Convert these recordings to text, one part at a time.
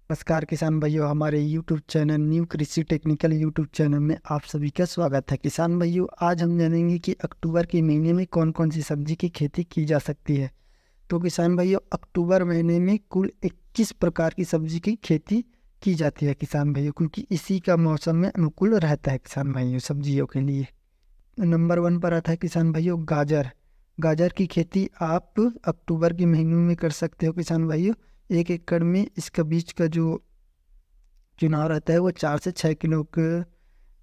नमस्कार किसान भाइयों, हमारे YouTube चैनल न्यू कृषि टेक्निकल YouTube चैनल में आप सभी का स्वागत है। किसान भाइयों, आज हम जानेंगे कि अक्टूबर के महीने में कौन कौन सी सब्जी की खेती की जा सकती है। तो किसान भाइयों, अक्टूबर महीने में कुल 21 प्रकार की सब्जी की खेती की जाती है किसान भाइयों, क्योंकि इसी का मौसम में अनुकूल रहता है किसान भाइयों सब्जियों के लिए। नंबर 1 पर आता है किसान भाइयों गाजर। गाजर की खेती आप अक्टूबर के महीने में कर सकते हो किसान भाइयों। 1 एकड़ में इसका बीज का जो चुनाव रहता है वो 4 से 6 किलो के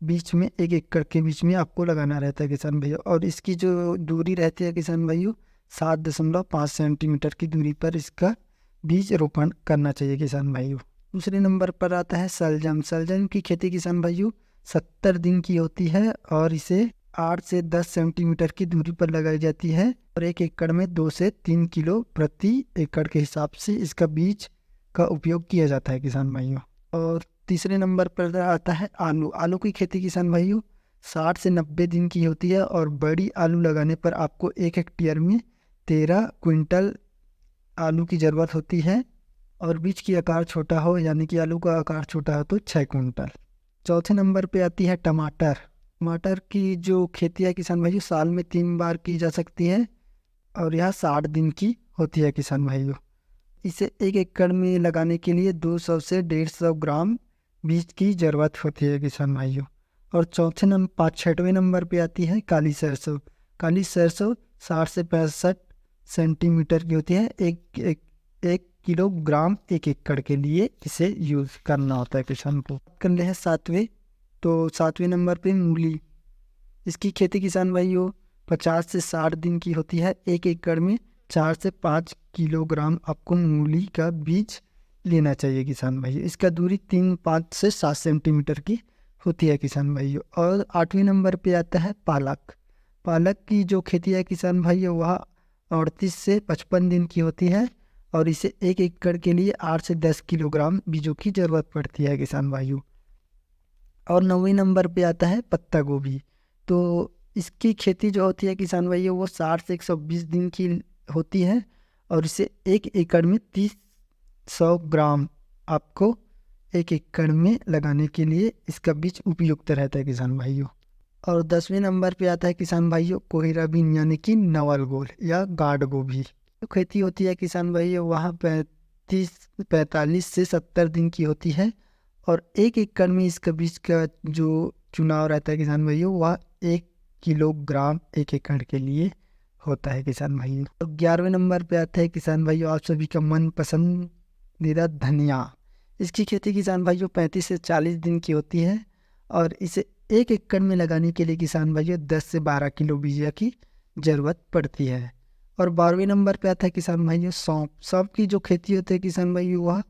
बीच में, 1 एकड़ के बीच में आपको लगाना रहता है किसान भाइयों। और इसकी जो दूरी रहती है किसान भाइयों, 7.5 सेंटीमीटर की दूरी पर इसका बीज रोपण करना चाहिए किसान भाइयों। दूसरे नंबर पर आता है शलजम। शलजम की खेती किसान भाइयों 70 दिन की होती है और इसे 8 से 10 सेंटीमीटर की दूरी पर लगाई जाती है और 1 एकड़ में 2 से 3 किलो प्रति एकड़ के हिसाब से इसका बीज का उपयोग किया जाता है किसान भाइयों। और तीसरे नंबर पर आता है आलू। आलू की खेती किसान भाइयों 60 से 90 दिन की होती है और बड़ी आलू लगाने पर आपको 1 हेक्टेयर में 13 क्विंटल आलू की ज़रूरत होती है और बीज की आकार छोटा हो, यानी कि आलू का आकार छोटा हो तो 6 क्विंटल। चौथे नंबर पे आती है टमाटर। टमाटर की जो खेती है किसान भाइयों साल में 3 बार की जा सकती है और यह 60 दिन की होती है किसान भाइयों। इसे 1 एकड़ में लगाने के लिए 200 से 150 ग्राम बीज की ज़रूरत होती है किसान भाइयों। और छठवें नंबर पे आती है काली सरसों। काली सरसों 60 से 65 सेंटीमीटर की होती है। एक किलोग्राम 1 एकड़ के लिए इसे यूज़ करना होता है किसान को। कर ले हैं सातवें नंबर पे मूली। इसकी खेती किसान भाइयों 50 से 60 दिन की होती है। 1 एकड़ में 4 से 5 किलोग्राम आपको मूली का बीज लेना चाहिए किसान भाइयों। इसका दूरी 5 से 7 सेंटीमीटर की होती है किसान भाइयों। और 8वें नंबर पे आता है पालक। पालक की जो खेती है किसान भाइयों वह 38 से 55 दिन की होती है और इसे 1 एकड़ के लिए 8 से 10 किलोग्राम बीजों की ज़रूरत पड़ती है किसान भाइयों। और 9वें नंबर पे आता है पत्ता गोभी। तो इसकी खेती जो होती है किसान भाइयों वो 60 से 120 दिन की होती है और इसे 1 एकड़ में 30 ग्राम आपको 1 एकड़ में लगाने के लिए इसका बीज उपयुक्त रहता है किसान भाइयों। और 10वें नंबर पे आता है किसान भाइयों कोहिरा बीन, यानी कि नवल गोल या गार्ड गोभी। जो खेती होती है किसान भाइयों वहाँ 45 से 70 दिन की होती है और 1 एकड़ में इसका बीज का जो चुनाव रहता है किसान भाइयों वह 1 किलोग्राम 1 एकड़ के लिए होता है किसान भाइयों। और 11वें नंबर पे आता है किसान भाइयों आप सभी का मन पसंदीदा धनिया। इसकी खेती किसान भाइयों 35 से 40 दिन की होती है और इसे 1 एकड़ में लगाने के लिए किसान भाइयों 10 से 12 किलो बीज की ज़रूरत पड़ती है। और 12वें नंबर पे आता है किसान भाइयों सौंफ। सौंफ की जो खेती होती है किसान भाइयों वह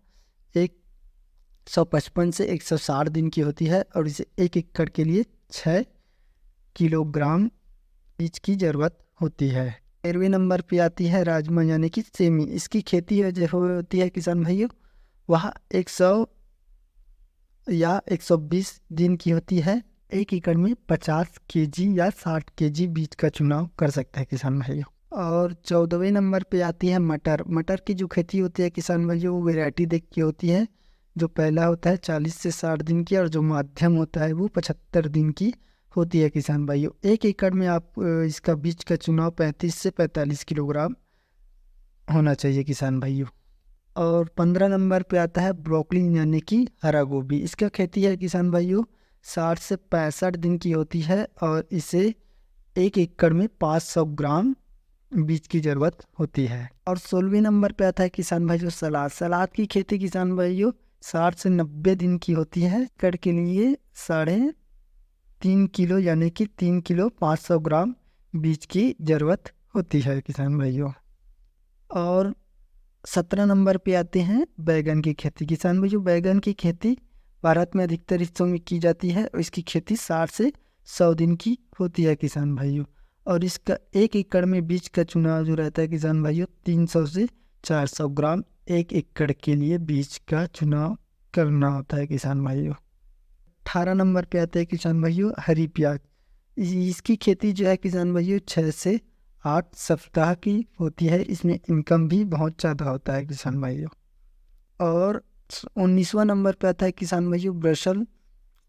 155 से 160 दिन की होती है और इसे 1 एकड़ के लिए 6 किलोग्राम बीज की ज़रूरत होती है। 13वें नंबर पे आती है राजमा, यानी कि सेमी। इसकी खेती जो होती है किसान भाइयों वह 100 या 120 दिन की होती है। 1 एकड़ में 50 केजी या 60 केजी बीज का चुनाव कर सकता है किसान भाइयों। और 14वें नंबर पे आती है मटर। मटर की जो खेती होती है किसान भाइयों वो वैरायटी देख के होती है। जो पहला होता है 40 से 60 दिन की और जो मध्यम होता है वो 75 दिन की होती है किसान भाइयों। 1 एकड़ में आप इसका बीज का चुनाव 35 से 45 किलोग्राम होना चाहिए किसान भाइयों। और 15 नंबर पे आता है ब्रोकली, यानी कि हरा गोभी। इसका खेती है किसान भाइयों 60 से 65 दिन की होती है और इसे 1 एकड़ में 500 ग्राम बीज की ज़रूरत होती है। और 16वें नंबर पे आता है किसान भाइयों सलाद। सलाद की खेती किसान भाइयों 60 से 90 दिन की होती है। एकड़ के लिए 3.5 किलो, यानी कि 3 किलो 500 ग्राम बीज की ज़रूरत होती है किसान भाइयों। और 17 नंबर पे आते हैं बैगन की खेती। किसान भाइयों बैगन की खेती भारत में अधिकतर हिस्सों में की जाती है और इसकी खेती 60 से 100 दिन की होती है किसान भाइयों। और इसका 1 एकड़ में बीज का चुनाव जो रहता है किसान भाइयों 300 से 400 ग्राम 1 एकड़ के लिए बीज का चुनाव करना होता है किसान भाइयों। 18 नंबर पे आते हैं किसान भाइयों हरी प्याज। इसकी खेती जो है किसान भाइयों 6 से 8 सप्ताह की होती है। इसमें इनकम भी बहुत ज़्यादा होता है किसान भाइयों। और 19वां नंबर पे आता है किसान भाइयों ब्रसल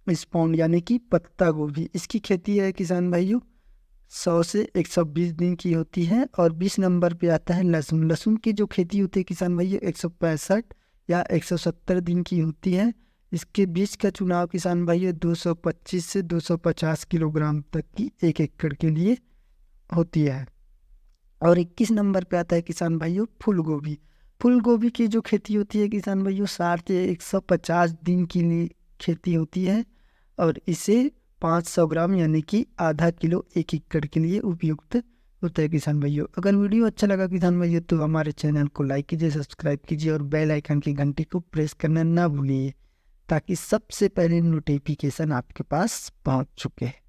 स्पाउंड यानी कि पत्ता गोभी। इसकी खेती है किसान भाइयों 100 से 120 दिन की होती है। और 20 नंबर पे आता है लहसुन। लहसुन की जो खेती होती है किसान भाइयों 165 या 170 दिन की होती है। इसके बीज का चुनाव किसान भाइयों 225 से 250 किलोग्राम तक की 1 एकड़ के लिए होती है। और 21 नंबर पे आता है किसान भाइयों फूल गोभी। फूल गोभी की जो खेती होती है किसान भाइयों 60 से 150 दिन की लिए खेती होती है। और इसे 500 ग्राम यानी कि आधा किलो 1 एकड़ के लिए उपयुक्त होता है किसान भाइयों। अगर वीडियो अच्छा लगा किसान भाइयों तो हमारे चैनल को लाइक कीजिए, सब्सक्राइब कीजिए और बेल आइकन की घंटी को प्रेस करना ना भूलिए ताकि सबसे पहले नोटिफिकेशन आपके पास पहुंच चुके।